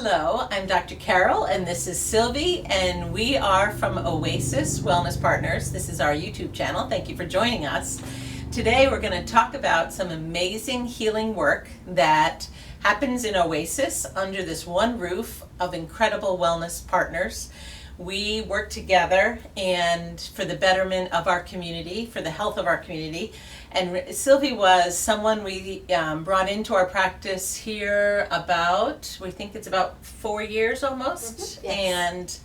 Hello, I'm Dr. Carroll and this is Sylvie and we are from Oasis Wellness Partners. This is our YouTube channel. Thank you for joining us. Today we're going to talk about some amazing healing work that happens in Oasis under this one roof of incredible wellness partners. We work together and for the betterment of our community, for the health of our community. And Sylvie was someone we brought into our practice here we think it's about 4 years almost. Yes.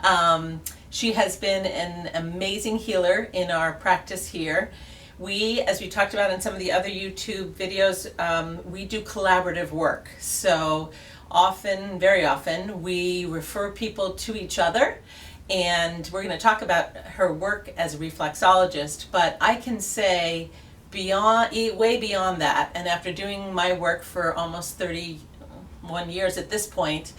And she has been an amazing healer in our practice here. We, as we talked about in some of the other YouTube videos, we do collaborative work. So very often, we refer people to each other, and we're going to talk about her work as a reflexologist, but I can say way beyond that, and after doing my work for almost 31 years at this point,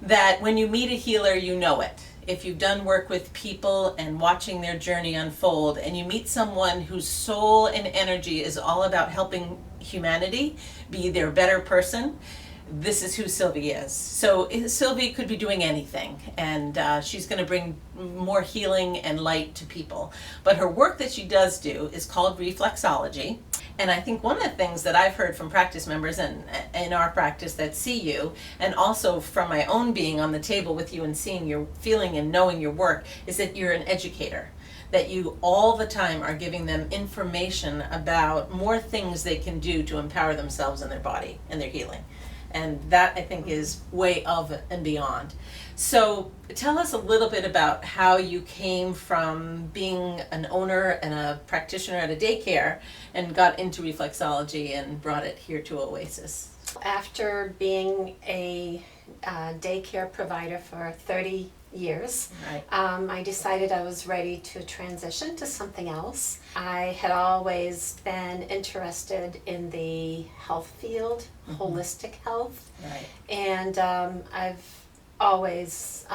that when you meet a healer, you know it. If you've done work with people and watching their journey unfold, and you meet someone whose soul and energy is all about helping humanity be their better person, this is who Sylvie is. So Sylvie could be doing anything, and she's going to bring more healing and light to people. But her work that she does do is called reflexology. And I think one of the things that I've heard from practice members and in our practice that see you, and also from my own being on the table with you and seeing your feeling and knowing your work, is that you're an educator. That you all the time are giving them information about more things they can do to empower themselves and their body and their healing. And that, I think, is way of and beyond. So tell us a little bit about how you came from being an owner and a practitioner at a daycare and got into reflexology and brought it here to Oasis. After being a daycare provider for 30 years, Right. I decided I was ready to transition to something else. I had always been interested in the health field, holistic health, Right. and I've always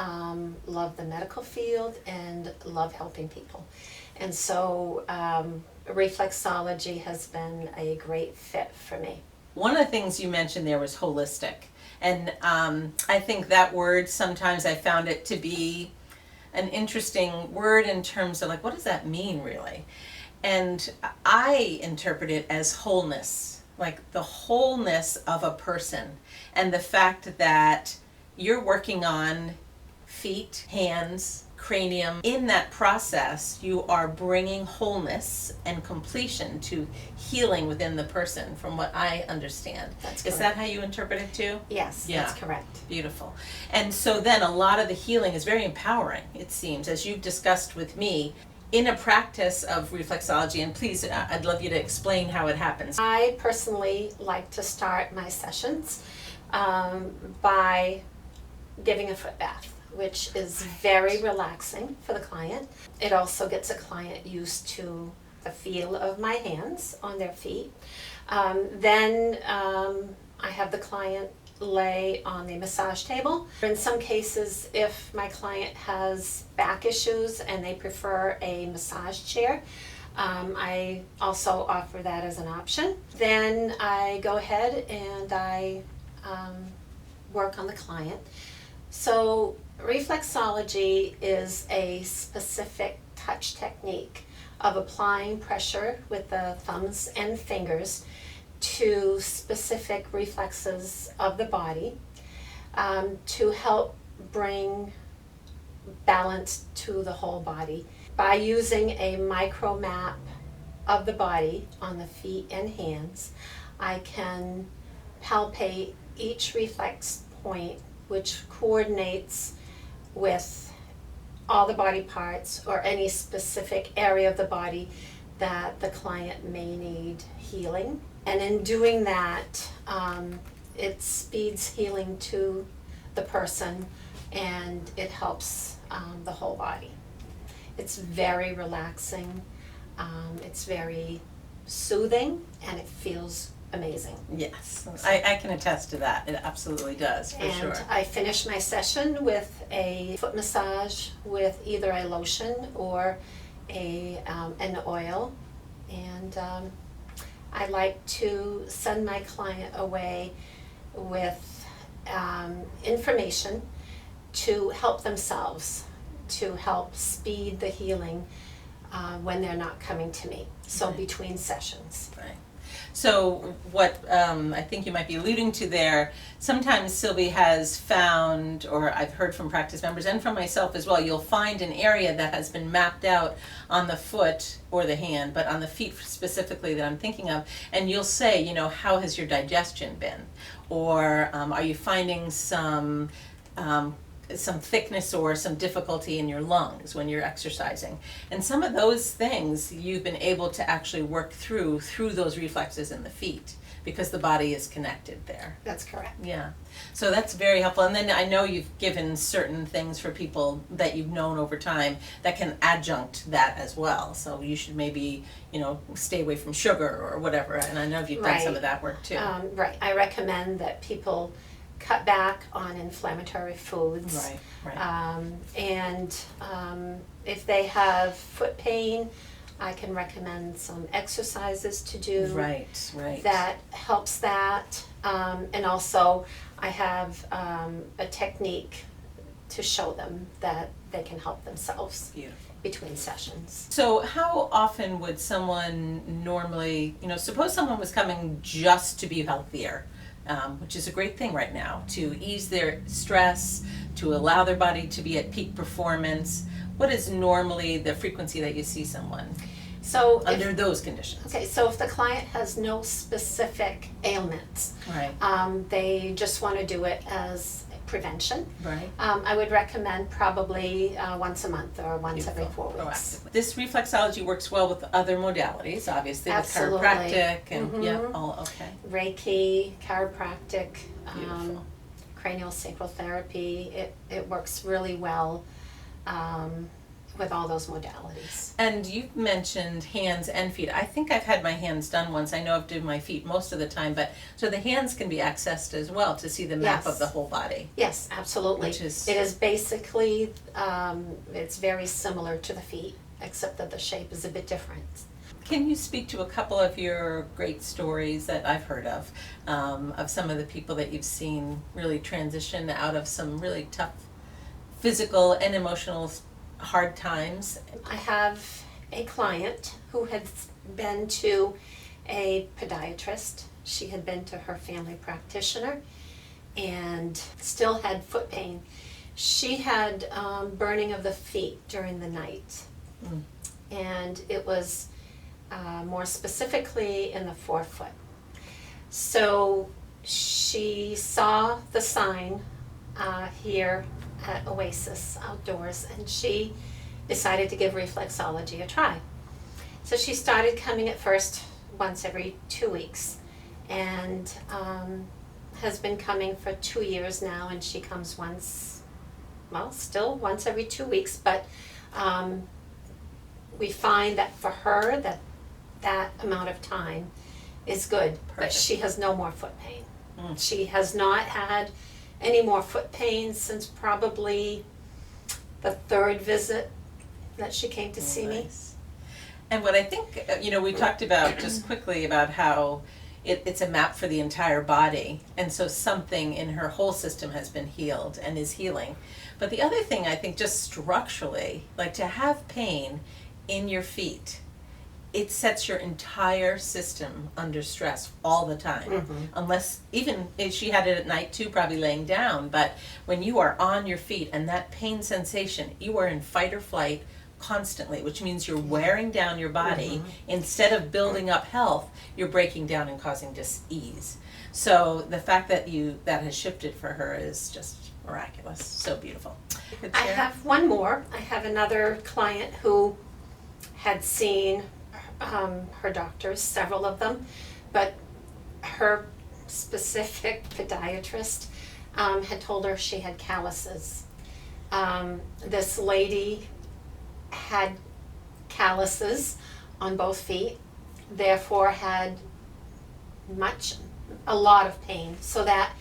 loved the medical field and love helping people. And so reflexology has been a great fit for me. One of the things you mentioned there was holistic. And I think that word, sometimes I found it to be an interesting word in terms of like, what does that mean really? And I interpret it as wholeness, like the wholeness of a person, and the fact that you're working on feet, hands, cranium. In that process, you are bringing wholeness and completion to healing within the person, from what I understand. That's Is that how you interpret it too? Yes, Yeah. that's correct. Beautiful. And so then a lot of the healing is very empowering, it seems, as you've discussed with me, in a practice of reflexology. And please, I'd love you to explain how it happens. I personally like to start my sessions by giving a foot bath, which is very relaxing for the client. It also gets a client used to the feel of my hands on their feet. Then I have the client lay on the massage table. In some cases, if my client has back issues and they prefer a massage chair, I also offer that as an option. Then I go ahead and I work on the client. So reflexology is a specific touch technique of applying pressure with the thumbs and fingers to specific reflexes of the body to help bring balance to the whole body. By using a micro map of the body on the feet and hands, I can palpate each reflex point, which coordinates with all the body parts or any specific area of the body that the client may need healing. And in doing that, it speeds healing to the person and it helps the whole body. It's very relaxing, it's very soothing, and it feels amazing. Yes, I can attest to that. It absolutely does, for sure. And I finish my session with a foot massage with either a lotion or an oil. And I like to send my client away with information to help themselves, to help speed the healing when they're not coming to me. So Right. between sessions. Right. So what I think you might be alluding to there, sometimes Sylvie has found, or I've heard from practice members and from myself as well, you'll find an area that has been mapped out on the foot or the hand, but on the feet specifically that I'm thinking of, and you'll say, you know, how has your digestion been? Or are you finding some thickness or some difficulty in your lungs when you're exercising? And some of those things you've been able to actually work through those reflexes in the feet, because the body is connected there. That's correct. Yeah. So that's very helpful. And then I know you've given certain things for people that you've known over time that can adjunct that as well. So you should maybe, you know, stay away from sugar or whatever. And I know you've done some of that work too. Right. I recommend that people cut back on inflammatory foods. Right. And if they have foot pain, I can recommend some exercises to do. Right. That helps that. And also, I have a technique to show them that they can help themselves. Beautiful. Between sessions. So how often would someone normally, you know, suppose someone was coming just to be healthier, which is a great thing right now, to ease their stress, to allow their body to be at peak performance. What is normally the frequency that you see someone So under those conditions? Okay, so if the client has no specific ailments, Right. They just want to do it as prevention, Right. I would recommend probably once a month or once every 4 weeks. Proactively. This reflexology works well with other modalities, obviously, Absolutely. with chiropractic and Mhm. all okay. Reiki, chiropractic, Beautiful. cranial sacral therapy, it works really well with all those modalities. And you've mentioned hands and feet. I think I've had my hands done once. I know I've done my feet most of the time, but so the hands can be accessed as well to see the map Yes. of the whole body. Yes, absolutely. Which is- It is basically, it's very similar to the feet, except that the shape is a bit different. Can you speak to a couple of your great stories that I've heard of some of the people that you've seen really transition out of some really tough physical and emotional hard times? I have a client who had been to a podiatrist. She had been to her family practitioner and still had foot pain. She had burning of the feet during the night. Mm. And it was more specifically in the forefoot. So she saw the sign here at Oasis outdoors, and she decided to give reflexology a try. So she started coming at first once every 2 weeks, and has been coming for 2 years now, and she comes still once every 2 weeks, but we find that for her that amount of time is good. But Perfect. she has no more foot pain. Mm. She has not had any more foot pain since probably the third visit that she came to see me. Nice. And what I think, we talked about just quickly about how it's a map for the entire body, and so something in her whole system has been healed and is healing. But the other thing, I think, just structurally, like to have pain in your feet, it sets your entire system under stress all the time. Mhm. Unless, even if she had it at night too, probably laying down, but when you are on your feet and that pain sensation, you are in fight or flight constantly, which means you're wearing down your body. Instead of building up health, you're breaking down and causing dis-ease. So the fact that that has shifted for her is just miraculous. So beautiful. You could I share? have one more. I have another client who had seen her doctors, several of them, but her specific podiatrist had told her she had calluses. This lady had calluses on both feet, therefore had a lot of pain, so that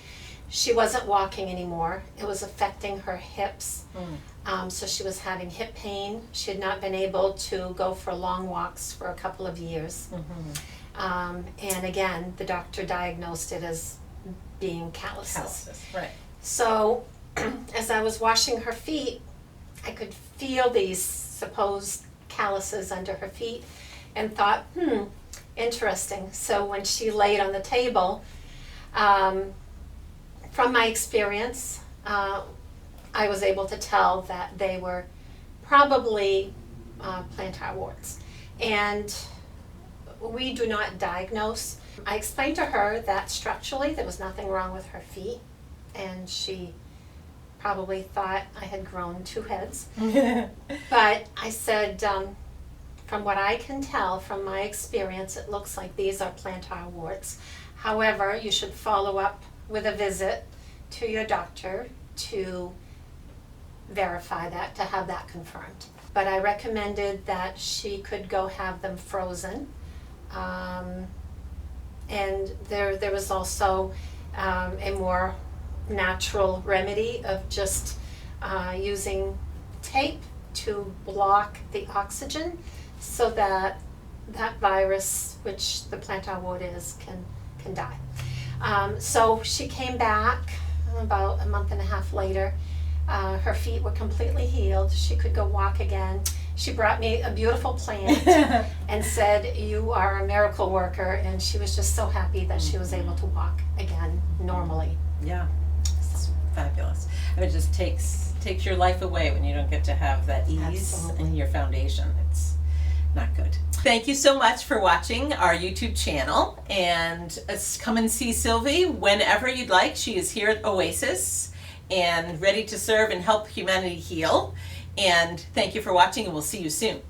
she wasn't walking anymore. It was affecting her hips. So she was having hip pain. She had not been able to go for long walks for a couple of years. And again, the doctor diagnosed it as being calluses. Right. So as I was washing her feet, I could feel these supposed calluses under her feet and thought, interesting. So when she laid on the table, from my experience, I was able to tell that they were probably plantar warts. And we do not diagnose. I explained to her that structurally there was nothing wrong with her feet, and she probably thought I had grown 2 heads. But I said, from what I can tell from my experience, it looks like these are plantar warts. However, you should follow up with a visit to your doctor to verify that, to have that confirmed. But I recommended that she could go have them frozen. And there was also a more natural remedy of just using tape to block the oxygen so that that virus, which the plantar wart is, can die. So she came back about a month and a half later. Her feet were completely healed. She could go walk again. She brought me a beautiful plant and said, "You are a miracle worker," and she was just so happy that she was able to walk again normally. Yeah, it's fabulous. I mean, it just takes your life away when you don't get to have that ease Absolutely. in your foundation. It's not good. Thank you so much for watching our YouTube channel, and come and see Sylvie whenever you'd like. She is here at Oasis and ready to serve and help humanity heal. And thank you for watching, and we'll see you soon.